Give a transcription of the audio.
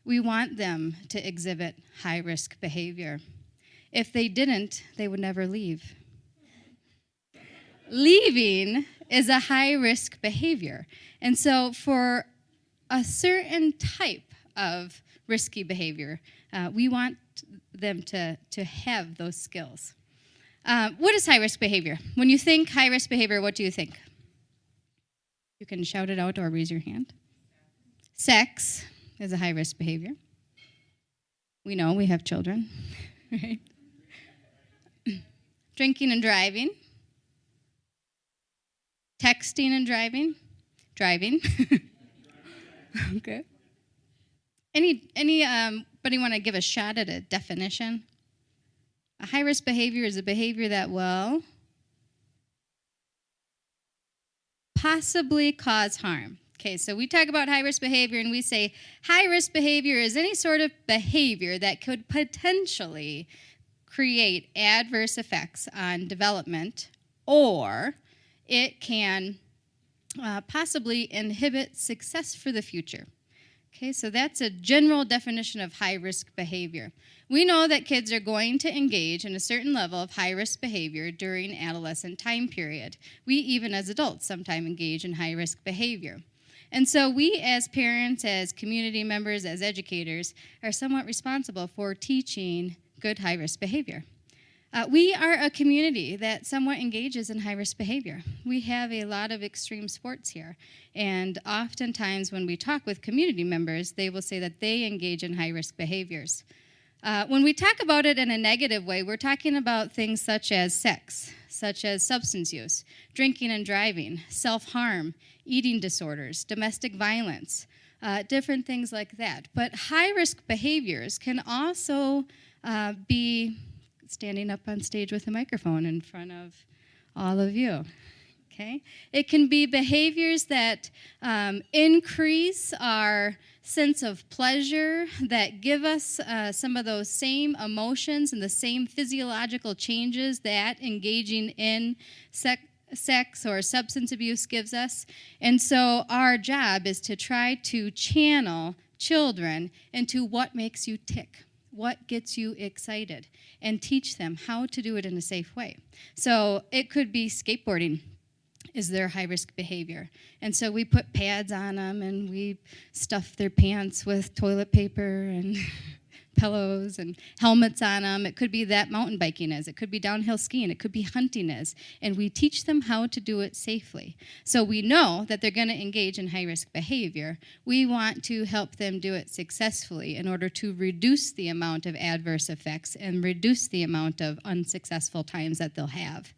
We want them to exhibit high-risk behavior. If they didn't, they would never leave. Leaving is a high-risk behavior. And so for a certain type of risky behavior, we want them to have those skills. What is high-risk behavior? When you think high-risk behavior, what do you think? You can shout it out or raise your hand. Sex is a high-risk behavior. We know we have children, right? Drinking and driving. Texting and driving. Driving. Okay. Anybody want to give a shot at a definition? A high-risk behavior is a behavior that will possibly cause harm. Okay, so we talk about high-risk behavior, and we say high-risk behavior is any sort of behavior that could potentially create adverse effects on development, or it can possibly inhibit success for the future. Okay, so that's a general definition of high-risk behavior. We know that kids are going to engage in a certain level of high-risk behavior during adolescent time period. We, even as adults, sometimes engage in high-risk behavior. And so we, as parents, as community members, as educators, are somewhat responsible for teaching good high-risk behavior. We are a community that somewhat engages in high-risk behavior. We have a lot of extreme sports here, and oftentimes when we talk with community members, they will say that they engage in high-risk behaviors. When we talk about it in a negative way, we're talking about things such as sex, such as substance use, drinking and driving, self-harm, eating disorders, domestic violence, different things like that. But high-risk behaviors can also be standing up on stage with a microphone in front of all of you. Okay? It can be behaviors that increase our sense of pleasure, that give us some of those same emotions and the same physiological changes that engaging in sex or substance abuse gives us. And so our job is to try to channel children into what makes you tick, what gets you excited, and teach them how to do it in a safe way. So it could be skateboarding is their high-risk behavior. And so we put pads on them, and we stuff their pants with toilet paper and pillows and helmets on them. It could be that mountain biking is. It could be downhill skiing. It could be hunting is. And we teach them how to do it safely. So we know that they're going to engage in high-risk behavior. We want to help them do it successfully in order to reduce the amount of adverse effects and reduce the amount of unsuccessful times that they'll have.